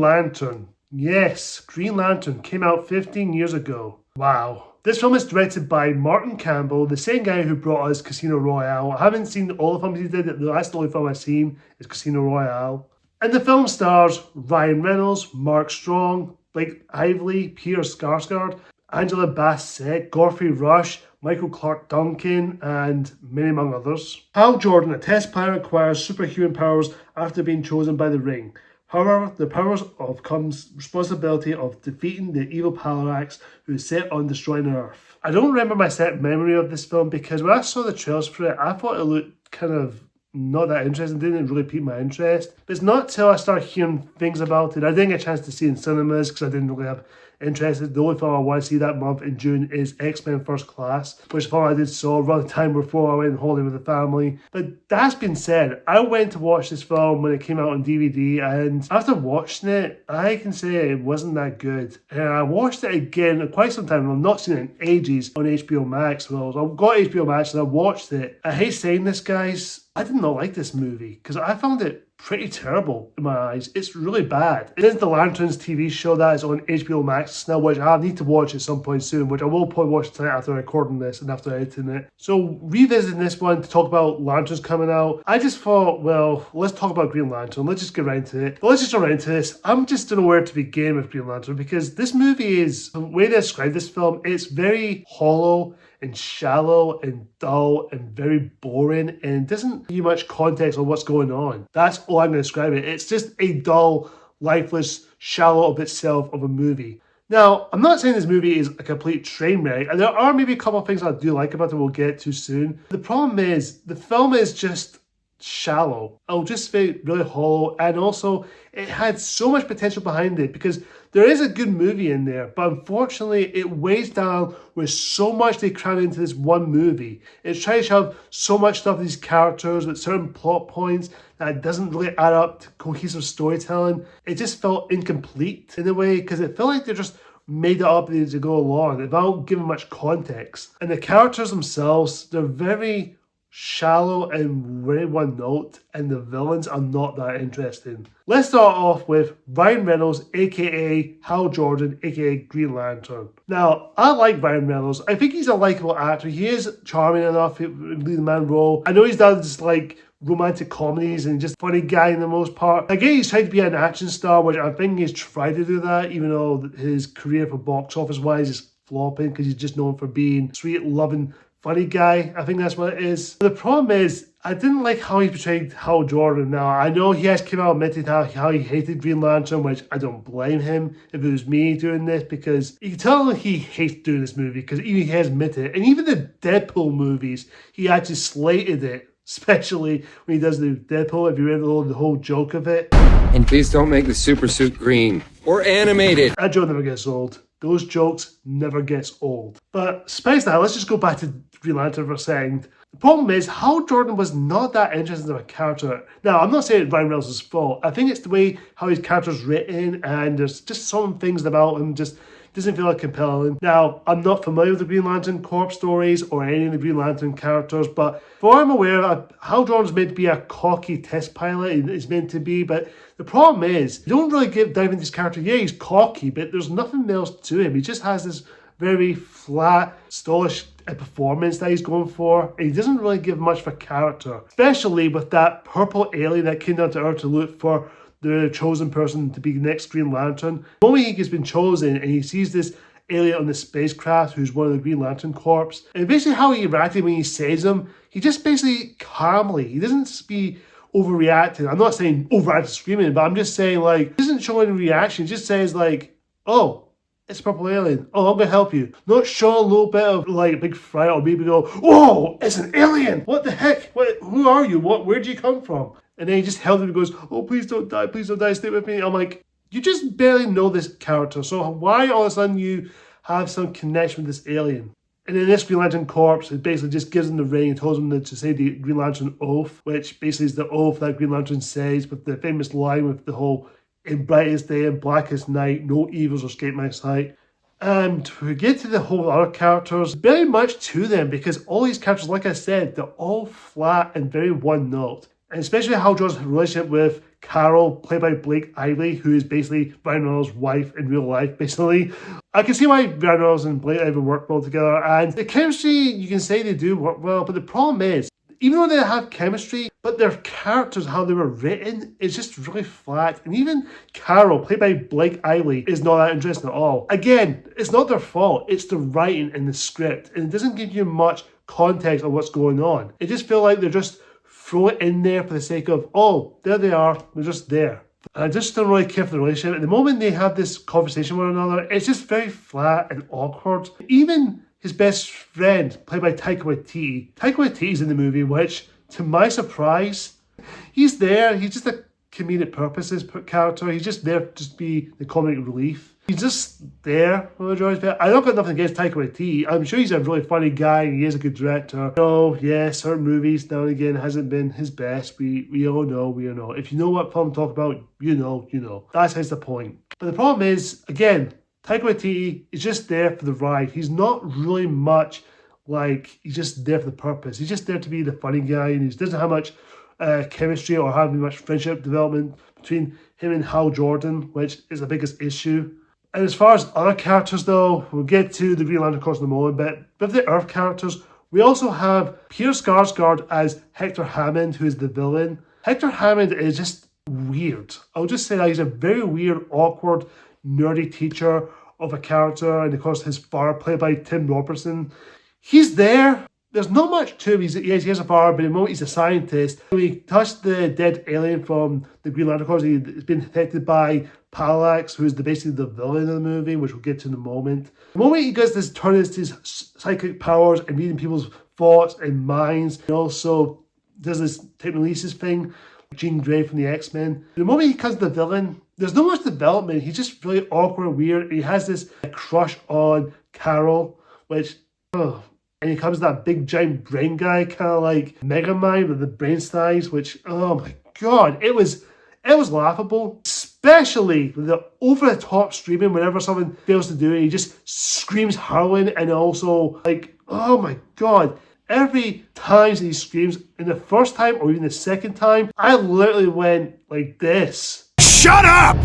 Lantern. Yes, Green Lantern came out 15 years ago. Wow. This film is directed by Martin Campbell, the same guy who brought us Casino Royale. I haven't seen all the films he did. That's the only film I've seen is Casino Royale. And the film stars Ryan Reynolds, Mark Strong, Blake Lively, Peter Sarsgaard, Angela Bassett, Godfrey Rush, Michael Clark Duncan, and many among others. Hal Jordan, a test pilot, acquires superhuman powers after being chosen by the Ring. However, the powers comes responsibility of defeating the evil Parallax, who is set on destroying Earth. I don't remember my set memory of this film because when I saw the trailers for it, I thought it looked kind of not that interesting, didn't really pique my interest. But it's not till I started hearing things about it. I didn't get a chance to see it in cinemas because I didn't really have interest. The only film I want to see that month in June is X-Men First Class, which is a film I did saw around the time before I went on holiday with the family. But that's been said, I went to watch this film when it came out on DVD, and after watching it, I can say it wasn't that good. And I watched it again quite some time. I've not seen it in ages on HBO Max. Well, I've got HBO Max and I watched it. I hate saying this, guys. I did not like this movie because I found it pretty terrible in my eyes. It's really bad. It is the Lanterns TV show that is on HBO Max now, which I need to watch at some point soon, which I will probably watch tonight after recording this and after editing it. So revisiting this one to talk about Lanterns coming out, I just thought, well, let's talk about Green Lantern. Let's just get right into it. But let's just get right into this. I'm just don't know where to begin with Green Lantern because this movie is, the way they describe this film, it's very hollow and shallow and dull and very boring and doesn't give you much context on what's going on. That's all I'm going to describe it. It's just a dull, lifeless, shallow of itself of a movie. Now, I'm not saying this movie is a complete train wreck, and there are maybe a couple of things I do like about it we'll get to soon. The problem is, the film is just shallow. It'll just feel really hollow, and also it had so much potential behind it because there is a good movie in there, but unfortunately it weighs down with so much they cram into this one movie. It's trying to shove so much stuff in these characters with certain plot points that it doesn't really add up to cohesive storytelling. It just felt incomplete in a way because it felt like they just made it up as they go along without giving much context. And the characters themselves, they're very shallow and very one note, and the villains are not that interesting. Let's start off with Ryan Reynolds, aka Hal Jordan, aka Green Lantern. Now, I like Ryan Reynolds. I think he's a likable actor. He is charming enough in the lead man role. I know he's done just like romantic comedies and just funny guy in the most part. Again, he's tried to be an action star, which I think he's tried to do that, even though his career for box office wise is flopping because he's just known for being sweet, loving, funny guy. I think that's what it is. The problem is, I didn't like how he portrayed Hal Jordan. Now, I know he has come out and admitted how he hated Green Lantern, which I don't blame him if it was me doing this, because you can tell he hates doing this movie, because even he has admitted it. And even the Deadpool movies, he actually slated it, especially when he does the Deadpool, if you read the whole joke of it. And please don't make the super suit green or animated. That joke never gets old. Those jokes never gets old. But despite that, let's just go back to Green Lantern for a second. The problem is, Hal Jordan was not that interested in a character. Now, I'm not saying it's Ryan Reynolds' fault. I think it's the way how his character's written, and there's just some things about him just doesn't feel like compelling. Now, I'm not familiar with the Green Lantern Corps stories or any of the Green Lantern characters, but for what I'm aware of, Hal Jordan's meant to be a cocky test pilot. He's meant to be, but the problem is, you don't really dive into his character. Yeah, he's cocky, but there's nothing else to him. He just has this very flat, stallish performance that he's going for, and he doesn't really give much for character, especially with that purple alien that came down to Earth to look for the chosen person to be the next Green Lantern. The moment he has been chosen and he sees this alien on the spacecraft who's one of the Green Lantern Corps, and basically how he interacted when he says him, he just basically calmly, he doesn't be overreacting. I'm not saying overacting screaming, but I'm just saying like, he doesn't show any reaction. He just says like, oh, it's a purple alien. Oh, I'm gonna help you. Not show a little bit of like a big fright or maybe go, whoa, it's an alien. What the heck? Who are you? Where'd you come from? And then he just held him and goes, oh, please don't die, stay with me. I'm like, you just barely know this character. So why all of a sudden you have some connection with this alien? And then this Green Lantern Corps, it basically just gives him the ring and tells him to say the Green Lantern Oath, which basically is the oath that Green Lantern says with the famous line with the whole, in brightest day and blackest night, no evils escape my sight. And to get to the whole other characters, very much to them, because all these characters, like I said, they're all flat and very one note. And especially Hal Jordan's relationship with Carol, played by Blake Lively, who is basically Ryan Reynolds' wife in real life, basically. I can see why Ryan Reynolds and Blake Lively work well together, and the chemistry, you can say they do work well, but the problem is, even though they have chemistry, but their characters, how they were written, is just really flat. And even Carol, played by Blake Lively, is not that interesting at all. Again, it's not their fault. It's the writing in the script. And it doesn't give you much context of what's going on. It just feels like they're just throw it in there for the sake of, oh, there they are. They're just there. And I just don't really care for the relationship. At the moment they have this conversation with one another, it's just very flat and awkward. Even his best friend, played by Taika Waititi. Taika Waititi's in the movie, which, to my surprise, he's there. He's just a comedic purposes character. He's just there to just be the comic relief. He's just there for the majority of it. I don't got nothing against Taika Waititi. I'm sure he's a really funny guy and he is a good director. Oh, yeah, certain movies now and again hasn't been his best. We all know. If you know what film I'm talking about, you know. That's the point. But the problem is, again, Taika Waititi is just there for the ride. He's not really much like, he's just there for the purpose. He's just there to be the funny guy, and he doesn't have much chemistry or have much friendship development between him and Hal Jordan, which is the biggest issue. And as far as other characters though, we'll get to the Green Lantern course in a moment, but with the Earth characters, we also have Peter Sarsgaard as Hector Hammond, who is the villain. Hector Hammond is just weird. I'll just say that he's a very weird, awkward, nerdy teacher of a character, and of course his father, played by Tim Robbins. He's there. There's not much to him. He has a father, but at the moment he's a scientist. When he touched the dead alien from the Green Lantern Corps, he's been affected by Parallax, who's basically the villain of the movie, which we'll get to in a moment. The moment he gets this turn into his psychic powers and reading people's thoughts and minds, he also does this technokinesis thing, Jean Grey from the X-Men. The moment he becomes the villain, there's not much development. He's just really awkward and weird. He has this crush on Carol, which, and he becomes that big giant brain guy, kind of like Mega Man with the brain size, which, oh my god, it was laughable. Especially with the over-the-top screaming whenever someone fails to do it. He just screams howling, and also like, oh my god. Every time he screams, in the first time or even the second time, I literally went like this. Shut up!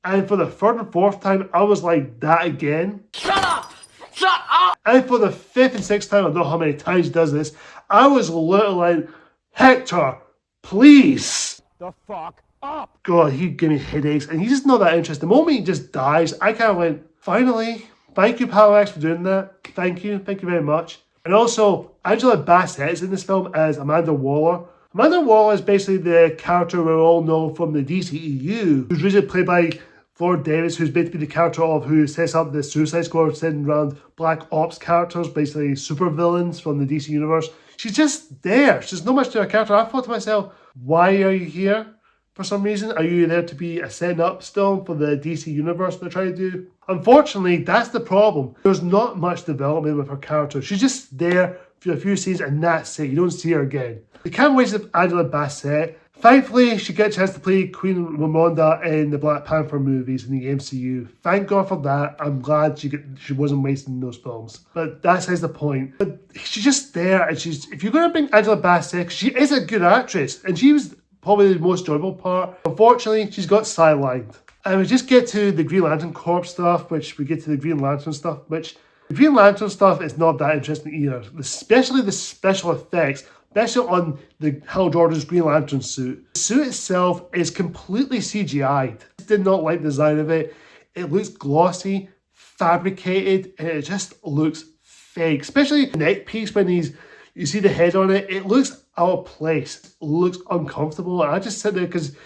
And for the third and fourth time, I was like that again. Shut up! Shut up! And for the fifth and sixth time, I don't know how many times he does this, I was literally like, Hector, please. The fuck up! God, he gave me headaches, and he's just not that interested. The moment he just dies, I kind of went, finally, thank you, Parallax, for doing that. Thank you very much. And also, Angela Bassett is in this film as Amanda Waller. Amanda Waller is basically the character we all know from the DCEU, who's usually played by Flora Davis, who's basically the character of who sets up the Suicide Squad, sending around Black Ops characters, basically supervillains from the DC universe. She's just there. She's not much to her character. I thought to myself, why are you here? For some reason, are you there to be a setting up still for the DC universe they're trying to do? Unfortunately, that's the problem. There's not much development with her character. She's just there for a few scenes and that's it. You don't see her again. The can't waste of Angela Bassett. Thankfully, she got a chance to play Queen Ramonda in the Black Panther movies in the MCU. Thank God for that. I'm glad she wasn't wasting those films. But that's the point. But she's just there, and if you're going to bring Angela Bassett, she is a good actress, and she was probably the most enjoyable part. Unfortunately, she's got sidelined. And we just get to the Green Lantern Corps stuff, which we get to the Green Lantern stuff, which the Green Lantern stuff is not that interesting either. Especially the special effects, especially on the Hal Jordan's Green Lantern suit. The suit itself is completely CGI'd. I did not like the design of it. It looks glossy, fabricated, and it just looks fake. Especially the neck piece when you see the head on it, it looks out of place. It looks uncomfortable. And I just sit there because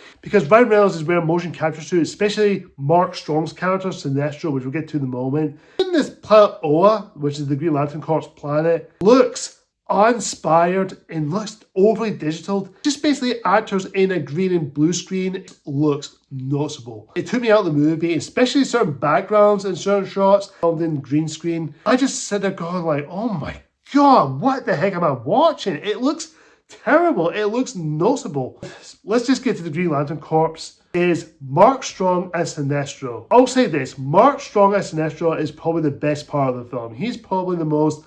Ryan Reynolds is wearing motion capture suit, especially Mark Strong's character, Sinestro, which we'll get to in a moment. In this planet Oa, which is the Green Lantern Corps planet, looks uninspired and looks overly digital. Just basically actors in a green and blue screen. It looks noticeable. It took me out of the movie, especially certain backgrounds and certain shots filmed in green screen. I just sit there going like, oh my God, what the heck am I watching? It looks terrible. It looks noticeable. Let's just get to the Green Lantern Corps. Is Mark Strong as Sinestro. I'll say this, Mark Strong as Sinestro is probably the best part of the film. He's probably the most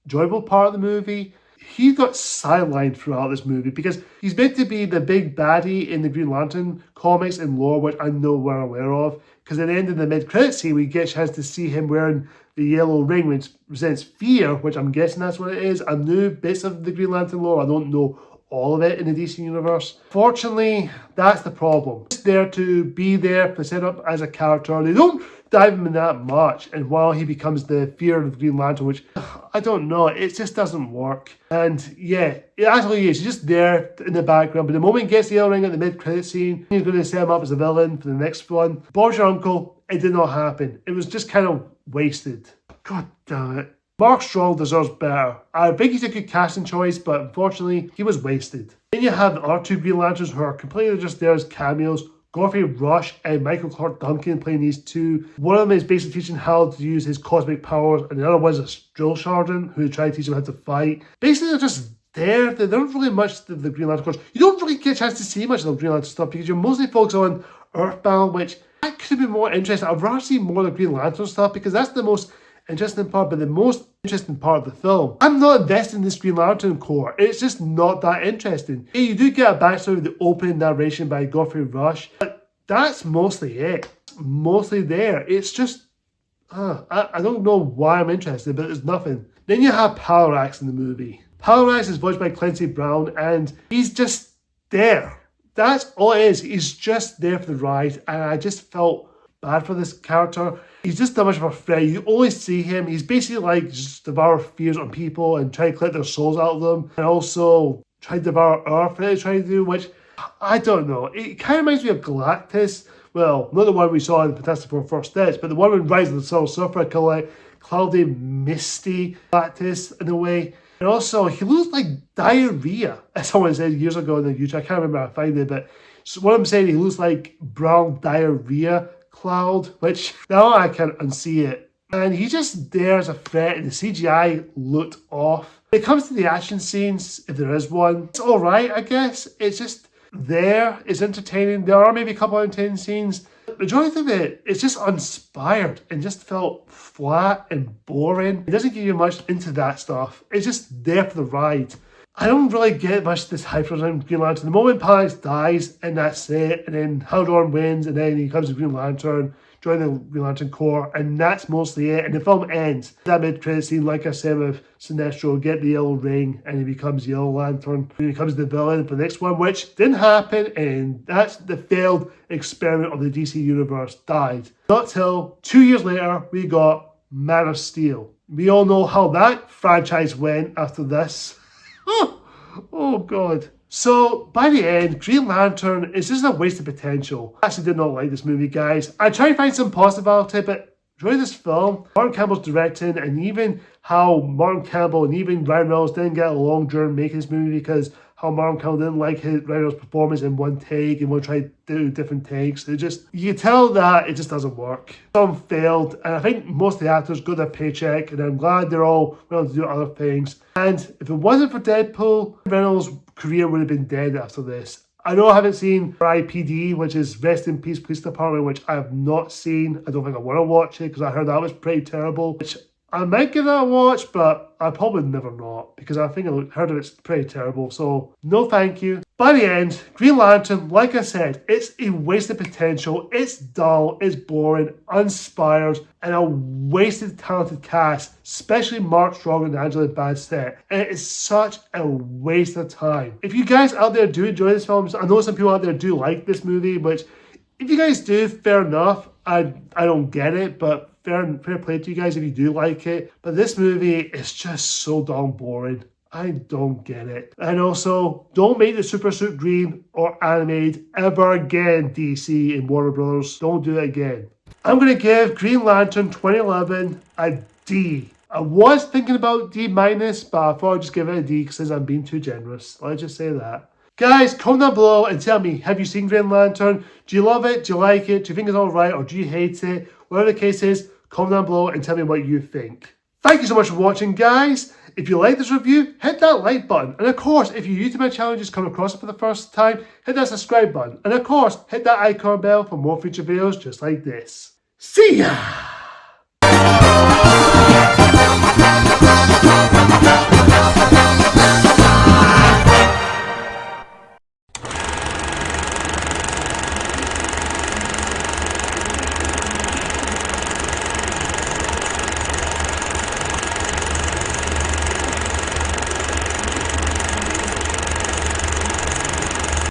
enjoyable part of the movie. he got sidelined throughout this movie because he's meant to be the big baddie in the Green Lantern comics and lore, which I know we're aware of. Because at the end of the mid-credit scene, we get a chance to see him wearing the yellow ring, which represents fear, which I'm guessing that's what it is. I knew bits of the Green Lantern lore. I don't know all of it in the DC universe. Fortunately, that's the problem. It's there to be there for setup as a character. They don't dive him in that much, and while he becomes the fear of the Green Lantern, which I don't know, it just doesn't work. And yeah, it actually is. He's just there in the background, but the moment he gets the yellow ring at the mid-credit scene, he's going to set him up as a villain for the next one. Bob's your uncle. It did not happen. It was just kind of wasted. God damn it. Mark Strong deserves better. I think he's a good casting choice, but unfortunately, he was wasted. Then you have the other two Green Lanterns who are completely just there as cameos. Godfrey Rush and Michael Clark Duncan playing these two. One of them is basically teaching Hal to use his cosmic powers, and the other one is a drill sergeant who tried to teach him how to fight. Basically, they're just there. They don't really much to the Green Lantern course. You don't really get a chance to see much of the Green Lantern stuff because you're mostly focused on Earthbound, which that could have been more interesting. I'd rather see more of the Green Lantern stuff because that's the most interesting part, but the most interesting part of the film. I'm not invested in this Green Lantern Corps. It's just not that interesting. Yeah, you do get a backstory with the opening narration by Godfrey Rush, but that's mostly it. Mostly there. It's just, I don't know why I'm interested, but there's nothing. Then you have Parallax in the movie. Parallax is voiced by Clancy Brown, and he's just there. That's all it is. He's just there for the ride, and I just felt bad for this character. He's just that much of a threat. You always see him. He's basically like just devour fears on people and try to collect their souls out of them, and also try to devour Earth. That he's trying to do, which I don't know. It kind of reminds me of Galactus. Well, not the one we saw in Fantastic Four First Steps, but the one in Rise of the Silver Surfer, kind of like cloudy, misty Galactus in a way. And also, he looks like diarrhea, as someone said years ago in the YouTube. I can't remember how I find it, but what I'm saying, he looks like brown diarrhea cloud, which now I can unsee it. And he's just there as a threat, and the CGI looked off. When it comes to the action scenes, if there is one, it's alright, I guess. It's just there. It's entertaining. There are maybe a couple of entertaining scenes. The majority of it is just uninspired and just felt flat and boring. It doesn't give you much into that stuff. It's just there for the ride. I don't really get much of this hype around Green Lantern. The moment Parallax dies, and that's it, and then Hal Jordan wins, and then he becomes a Green Lantern, join the Green Lantern Corps, and that's mostly it. And the film ends. That mid-credit scene, like I said, with Sinestro, get the yellow ring, and he becomes Yellow Lantern. And he becomes the villain for the next one, which didn't happen, and that's the failed experiment of the DC Universe died. Not till 2 years later, we got Man of Steel. We all know how that franchise went after this. Oh God. So by the end, Green Lantern is just a waste of potential. I actually did not like this movie, guys. I tried to find some positivity, but during this film, Martin Campbell's directing, and even how Martin Campbell and even Ryan Reynolds didn't get along during making this movie because how Martin Campbell didn't like Ryan Reynolds' performance in one take and would try to do different takes. It just, you can tell that it just doesn't work. Some failed, and I think most of the actors got their paycheck, and I'm glad they're all willing to do other things. And if it wasn't for Deadpool, Reynolds' career would have been dead after this. I know I haven't seen RIPD, which is Rest in Peace Police Department, which I have not seen. I don't think I want to watch it because I heard that was pretty terrible, which I might give that a watch, but I probably never not because I think I heard it's pretty terrible. So no thank you. By the end, Green Lantern, like I said, it's a wasted potential. It's dull, it's boring, uninspired, and a wasted talented cast, especially Mark Strong and Angela Bassett. And it is such a waste of time. If you guys out there do enjoy this film, I know some people out there do like this movie, which if you guys do, fair enough. I don't get it, but fair play to you guys if you do like it. But this movie is just so darn boring. I don't get it. And also, don't make the super suit green or animated ever again, DC and Warner Brothers. Don't do it again. I'm going to give Green Lantern 2011 a D. I was thinking about D-, but I thought I'd just give it a D because I'm being too generous. Let's just say that. Guys, comment down below and tell me, have you seen Green Lantern? Do you love it? Do you like it? Do you think it's alright? Or do you hate it? Whatever the case is, comment down below and tell me what you think. Thank you so much for watching, guys. If you like this review, hit that like button. And of course, if your YouTube channel just come across it for the first time, hit that subscribe button. And of course, hit that icon bell for more future videos just like this. See ya!